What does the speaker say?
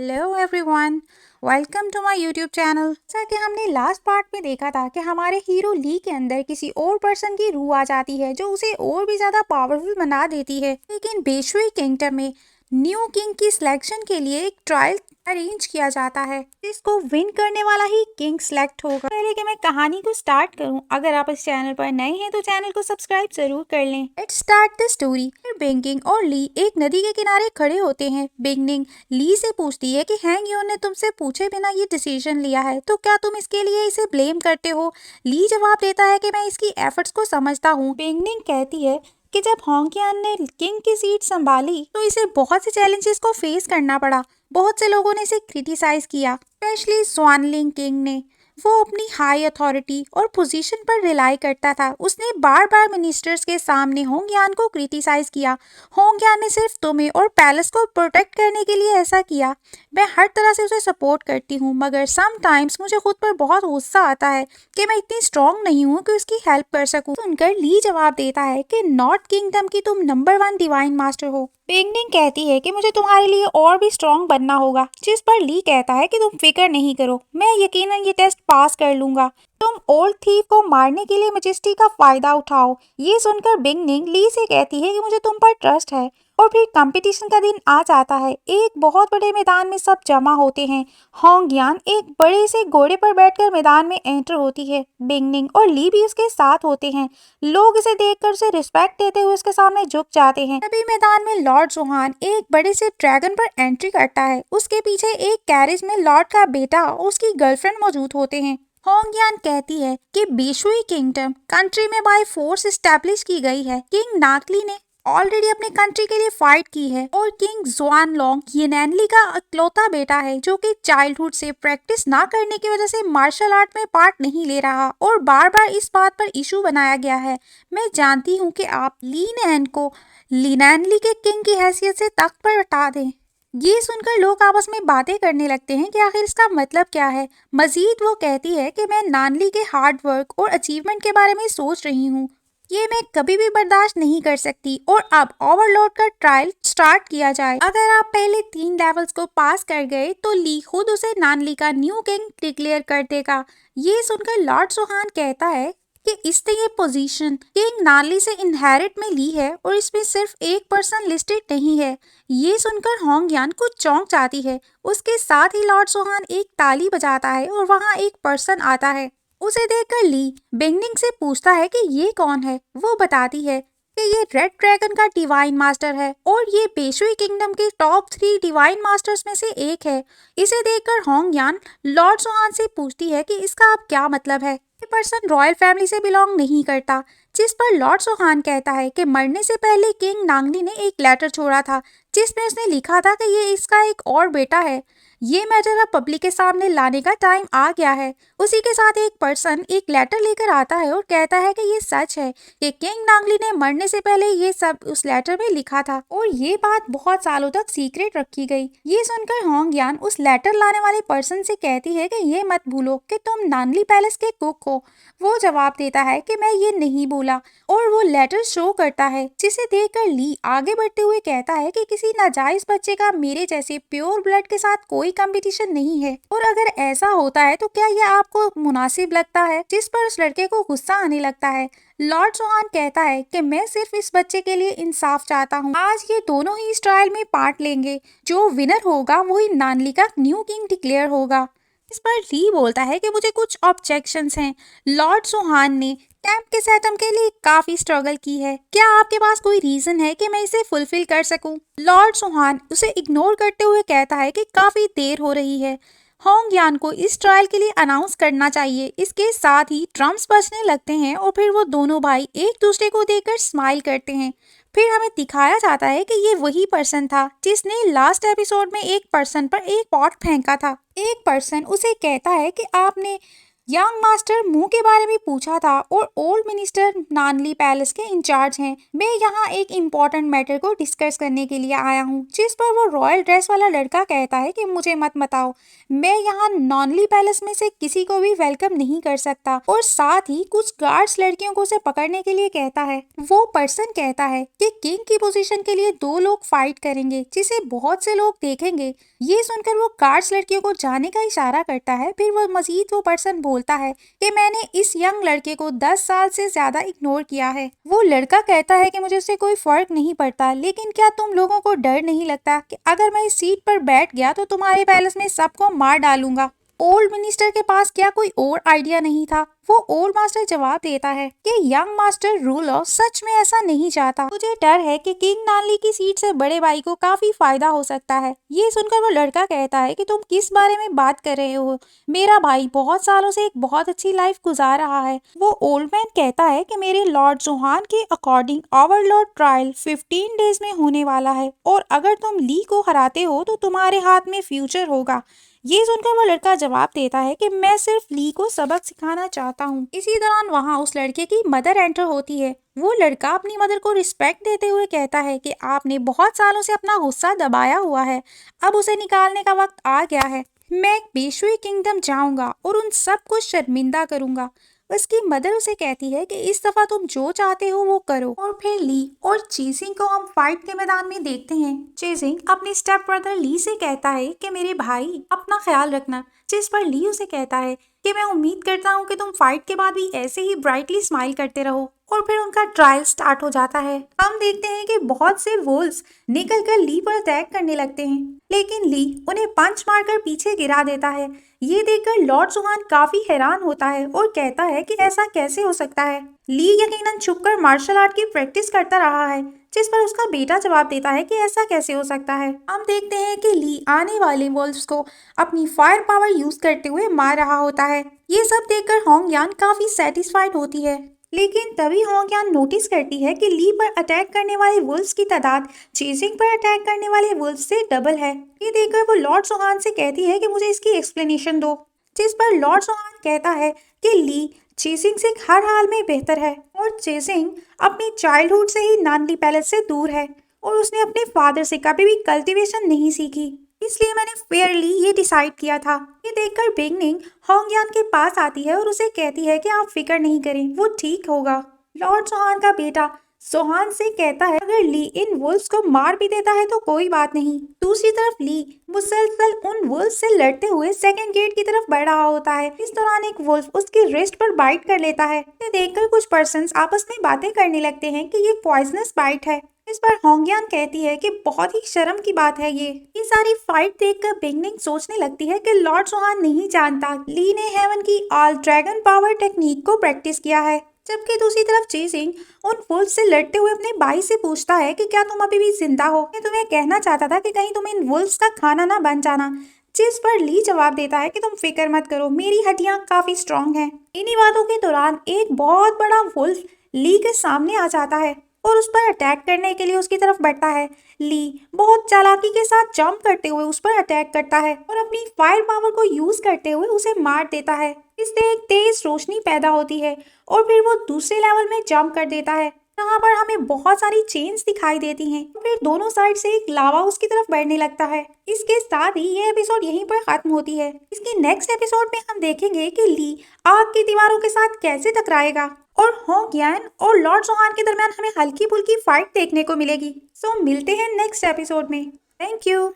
Hello everyone, welcome to my YouTube channel. जैसा कि हमने लास्ट पार्ट में देखा था कि हमारे हीरो ली के अंदर किसी और पर्सन की रूह आ जाती है जो उसे और भी ज्यादा पावरफुल बना देती है। लेकिन बेशुई किंगडम में न्यू किंग की सिलेक्शन के लिए एक ट्रायल अरेंज किया जाता है जिसको विन करने वाला ही किंग सिलेक्ट होगा। पहले कि मैं कहानी को स्टार्ट करूं, अगर आप इस चैनल पर नए हैं तो चैनल को सब्सक्राइब जरूर कर लें। Let's start the story. बिंगिंग और ली एक नदी के किनारे खड़े होते हैं। बिंगिंग ली से पूछती है कि हैंग यून ने तुमसे पूछे बिना ये डिसीजन लिया है तो क्या तुम इसके लिए इसे ब्लेम करते हो। ली जवाब देता है कि मैं इसकी एफर्ट्स को समझता हूँ। बिंगिंग कहती है कि जब होंगयान ने किंग की सीट संभाली तो इसे बहुत से चैलेंजेस को फेस करना पड़ा। बहुत से लोगों ने इसे क्रिटिसाइज किया, स्पेशली स्वानलिंग किंग ने। वो अपनी हाई अथॉरिटी और पोजीशन पर रिलाई करता था। उसने बार बार मिनिस्टर्स के सामने होंगयान को क्रिटिसाइज किया। होंगयान ने सिर्फ तुम्हें और पैलेस को प्रोटेक्ट करने के लिए ऐसा किया। मैं हर तरह से उसे सपोर्ट करती हूँ, मगर समटाइम्स मुझे खुद पर बहुत गुस्सा आता है कि मैं इतनी स्ट्रॉन्ग नहीं हूँ कि उसकी हेल्प कर सकूं। सुनकर ली जवाब देता है कि नॉर्थ किंगडम की तुम नंबर 1 डिवाइन मास्टर हो। बिंगनिंग कहती है कि मुझे तुम्हारे लिए और भी स्ट्रॉन्ग बनना होगा, जिस पर ली कहता है कि तुम फिक्र नहीं करो, मैं यकीनन ये टेस्ट पास कर लूंगा। तुम ओल्ड थीफ को मारने के लिए मैजेस्टी का फायदा उठाओ। ये सुनकर बिंगनिंग ली से कहती है कि मुझे तुम पर ट्रस्ट है। और फिर कंपटीशन का दिन आ जाता है। एक बहुत बड़े मैदान में सब जमा होते हैं। होंगयान एक बड़े से घोड़े पर बैठकर मैदान में एंटर होती है। बिंगनिंग और ली भी उसके साथ होते हैं। लोग इसे देखकर उसे रिस्पेक्ट देते हुए उसके सामने झुक जाते हैं। तभी मैदान में लॉर्ड जोहान एक बड़े से ड्रैगन पर एंट्री करता है। उसके पीछे एक कैरेज में लॉर्ड का बेटा और उसकी गर्लफ्रेंड मौजूद होते हैं। होंगयान कहती है कि बेशुई किंगडम कंट्री में बाय फोर्स एस्टेब्लिश की गई है। किंग नाकली ने ऑलरेडी अपने कंट्री के लिए फाइट की है और किंग जुआनलोंग येनैनली का इकलौता बेटा है जो कि चाइल्डहुड से प्रैक्टिस ना करने की वजह से मार्शल आर्ट में पार्ट नहीं ले रहा और बार बार इस बात पर इशू बनाया गया है। मैं जानती हूँ कि आप ली नैन को लिनैनली के किंग की हैसियत से तख्त पर हटा दें। ये सुनकर लोग आपस में बातें करने लगते हैं कि आखिर इसका मतलब क्या है। मजीद वो कहती है कि मैं नानली के हार्ड वर्क और अचीवमेंट के बारे में सोच रही हूँ। ये मैं कभी भी बर्दाश्त नहीं कर सकती और अब ओवरलोड का ट्रायल स्टार्ट किया जाए। अगर आप पहले 3 लेवल्स को पास कर गए तो ली खुद उसे नानली का न्यू किंग डिक्लेयर कर देगा। ये सुनकर लॉर्ड जोहान कहता है कि इसने ये पोजीशन किंग नानली से इनहेरिट में ली है और इसमें सिर्फ एक पर्सन लिस्टेड नहीं है। ये सुनकर होंगयान कुछ चौंक जाती है। उसके साथ ही लॉर्ड जोहान एक ताली बजाता है और वहाँ एक पर्सन आता है। उसे देखकर ली बिंगनिंग से पूछता है कि ये कौन है। वो बताती है कि ये रेड ड्रैगन का डिवाइन मास्टर है और ये बेशुई किंगडम के टॉप 3 डिवाइन मास्टर्स में से एक है। इसे देखकर होंगयान लॉर्ड जोहान से पूछती है कि इसका अब क्या मतलब है। ये पर्सन रॉयल फैमिली से बिलोंग नहीं करता, जिस पर लॉर्ड जोहान कहता है कि मरने से पहले किंग नांगली ने एक लेटर छोड़ा था जिसमें उसने लिखा था कि ये इसका एक और बेटा है। ये मैटर अब पब्लिक के सामने लाने का टाइम आ गया है। उसी के साथ एक पर्सन एक लेटर लेकर आता है और कहता है कि ये सच है कि किंग नांगली ने मरने से पहले ये सब उस लेटर में लिखा था और ये बात बहुत सालों तक सीक्रेट रखी गई। ये सुनकर होंगयान उस लेटर लाने वाले पर्सन से कहती है कि ये मत भूलो कि तुम नानली पैलेस के कुक हो। वो जवाब देता है कि मैं ये नहीं भूला और वो लेटर शो करता है, जिसे देखकर ली आगे बढ़ते हुए कहता है कि किसी नाजायज बच्चे का मेरे जैसे प्योर ब्लड के साथ कोई कंपटीशन नहीं है और अगर ऐसा होता है तो क्या यह आपको मुनासिब लगता है। जिस पर उस लड़के को गुस्सा आने लगता है। लॉर्ड जोहान कहता है कि मैं सिर्फ इस बच्चे के लिए इंसाफ चाहता हूँ। आज ये दोनों ही इस ट्रायल में पार्ट लेंगे। जो विनर होगा वही नानली का न्यू किंग डिक्लेयर होगा। इस पर ली बोलता है कि मुझे कुछ ऑब्जेक्शंस हैं। लॉर्ड जोहान ने कैंप के सेटअप के लिए काफी स्ट्रगल की है। क्या आपके पास कोई रीजन है कि मैं इसे फुलफिल कर सकूं? लॉर्ड जोहान उसे इग्नोर करते हुए कहता है कि काफी देर हो रही है। होंगयान को इस ट्रायल के लिए अनाउंस करना चाहिए। इसके साथ ही ड्रम्स बजने लगते हैं और फिर वो दोनों भाई एक दूसरे को देखकर स्माइल करते हैं। फिर हमें दिखाया जाता है कि ये वही पर्सन था जिसने लास्ट एपिसोड में एक पर्सन पर एक पॉट फेंका था। एक पर्सन उसे कहता है कि आपने यंग मास्टर मुंह के बारे में पूछा था और ओल्ड मिनिस्टर नानली पैलेस के इंचार्ज हैं। मैं यहाँ एक इम्पोर्टेंट मैटर को डिस्कस करने के लिए आया हूँ, जिस पर वो रॉयल ड्रेस वाला लड़का कहता है कि मुझे मत बताओ, मैं यहाँ नॉनली पैलेस में से किसी को भी वेलकम नहीं कर सकता। और साथ ही कुछ गार्ड्स लड़कियों को उसे पकड़ने के लिए कहता है। वो पर्सन कहता है कि किंग की पोजीशन के लिए 2 लोग फाइट करेंगे, जिसे बहुत से लोग देखेंगे। ये सुनकर वो गार्ड्स लड़कियों को जाने का इशारा करता है। फिर वो मजीद वो पर्सन बोलता है कि मैंने इस यंग लड़के को 10 साल से ज्यादा इग्नोर किया है। वो लड़का कहता है कि मुझे उससे कोई फर्क नहीं पड़ता, लेकिन क्या तुम लोगों को डर नहीं लगता कि अगर मैं इस सीट पर बैठ गया तो तुम्हारे पैलेस में सबको मार डालूंगा। ओल्ड मिनिस्टर के पास क्या कोई और आइडिया नहीं था। वो ओल्ड मास्टर जवाब देता है कि यंग मास्टर रूलर सच में ऐसा नहीं चाहता। मुझे डर है कि किंग नानली की सीट से बड़े भाई को काफी फायदा हो सकता है। ये सुनकर वो लड़का कहता है कि तुम किस बारे में बात कर रहे हो, मेरा भाई बहुत सालों से एक बहुत अच्छी लाइफ गुजार रहा है। वो ओल्ड मैन कहता है कि मेरे लॉर्ड जोहान के अकॉर्डिंग ओवरलॉर्ड ट्रायल 15 डेज में होने वाला है, और अगर तुम ली को हराते हो तो तुम्हारे हाथ में फ्यूचर होगा। ये सुनकर वो लड़का जवाब देता है कि मैं सिर्फ ली को सबक सिखाना चाहता हूँ। इसी दौरान वहाँ उस लड़के की मदर एंटर होती है। वो लड़का अपनी मदर को रिस्पेक्ट देते हुए कहता है कि आपने बहुत सालों से अपना गुस्सा दबाया हुआ है, अब उसे निकालने का वक्त आ गया है। मैं एक बेशुई किंगडम जाऊंगा और उन सब को शर्मिंदा करूंगा। उसकी मदर उसे कहती है कि इस दफा तुम जो चाहते हो वो करो। और फिर ली और चेजिंग को हम फाइट के मैदान में देखते हैं। चेजिंग अपने स्टेप ब्रदर ली से कहता है कि मेरे भाई अपना ख्याल रखना, जिस पर ली उसे कहता है कि मैं उम्मीद करता हूँ कि तुम फाइट के बाद भी ऐसे ही ब्राइटली स्माइल करते रहो। और फिर उनका ट्रायल स्टार्ट हो जाता है। हम देखते हैं कि बहुत से वोल्स निकलकर ली पर अटैक करने लगते हैं, लेकिन ली उन्हें पंच मारकर पीछे गिरा देता है। ये देखकर लॉर्ड जोहान काफी हैरान होता है और कहता है कि ऐसा कैसे हो सकता है। ली यकीनन छुपकर मार्शल आर्ट की प्रैक्टिस करता रहा है, जिस पर उसका बेटा जवाब देता है कि ऐसा कैसे हो सकता है। हम देखते हैं कि ली आने वाले वोल्व्स को अपनी फायर पावर यूज करते हुए मार रहा होता है। ये सब देखकर होंग यान काफी सेटिस्फाइड होती है, लेकिन तभी होंग यान नोटिस करती है कि ली पर अटैक करने वाले वुल्व्स की तादाद चेजिंग पर अटैक करने वाले वुल्व्स से डबल है। ये देखकर वो लॉर्ड जोहान से कहती है कि मुझे इसकी एक्सप्लेनेशन दो, जिस पर लॉर्ड जोहान कहता है कि ली चेजिंग से हर हाल में बेहतर है, और चेजिंग अपनी चाइल्डहुड से ही नानली पैलेस से दूर है और उसने अपने फादर से कभी भी कल्टीवेशन नहीं सीखी, इसलिए मैंने फेयरली ये डिसाइड किया था। ये देखकर बिगनिंग होंग यान के पास आती है और उसे कहती है कि आप फिक्र नहीं करें, वो ठीक होगा। लॉर्ड जोहान का बेटा सोहान से कहता है अगर ली इन वुल्व्स को मार भी देता है तो कोई बात नहीं। दूसरी तरफ ली मुसलसल उन वुल्व्स से लड़ते हुए सेकंड गेट की तरफ बढ़ रहा होता है। इस दौरान एक वुल्फ उसकी रिस्ट पर बाइट कर लेता है। ये देखकर कुछ पर्सन्स आपस में बातें करने लगते हैं कि ये पॉइजनस बाइट है। इस पर होंगयान कहती है कि बहुत ही शर्म की बात है ये सारी फाइट देखकर बिगनिंग सोचने लगती है कि लॉर्ड जोहान नहीं जानता ली ने हेवन की ऑल ड्रैगन पावर टेक्निक को प्रैक्टिस किया है। जबकि दूसरी तरफ चेजिंग उन वुल्फ से लड़ते हुए अपने भाई से पूछता है कि क्या तुम अभी भी जिंदा हो। मैं तुम्हें कहना चाहता था कि कहीं तुम इन वुल्फ्स का खाना ना बन जाना, जिस पर ली जवाब देता है कि तुम फिक्र मत करो, मेरी हड्डियां काफी स्ट्रांग हैं। इन्हीं बातों के दौरान एक बहुत बड़ा वुल्फ ली के सामने आ जाता है और उस पर अटैक करने के लिए उसकी तरफ बढ़ता है। ली बहुत चालाकी के साथ जंप करते हुए उस पर अटैक करता है और अपनी फायर पावर को यूज करते हुए उसे मार देता है। इससे एक तेज रोशनी पैदा होती है और फिर वो दूसरे लेवल में जंप कर देता है, जहाँ पर हमें बहुत सारी चेन्स दिखाई देती हैं। फिर दोनों साइड से एक लावा उसकी तरफ बढ़ने लगता है। इसके साथ ही ये एपिसोड यहीं पर खत्म होती है। इसकी नेक्स्ट एपिसोड में हम देखेंगे कि ली आग की दीवारों के साथ कैसे टकराएगा और होंग यान और लॉर्ड जोहान के दरमियान हमें हल्की फुल्की फाइट देखने को मिलेगी। सो मिलते हैं नेक्स्ट एपिसोड में। Thank you.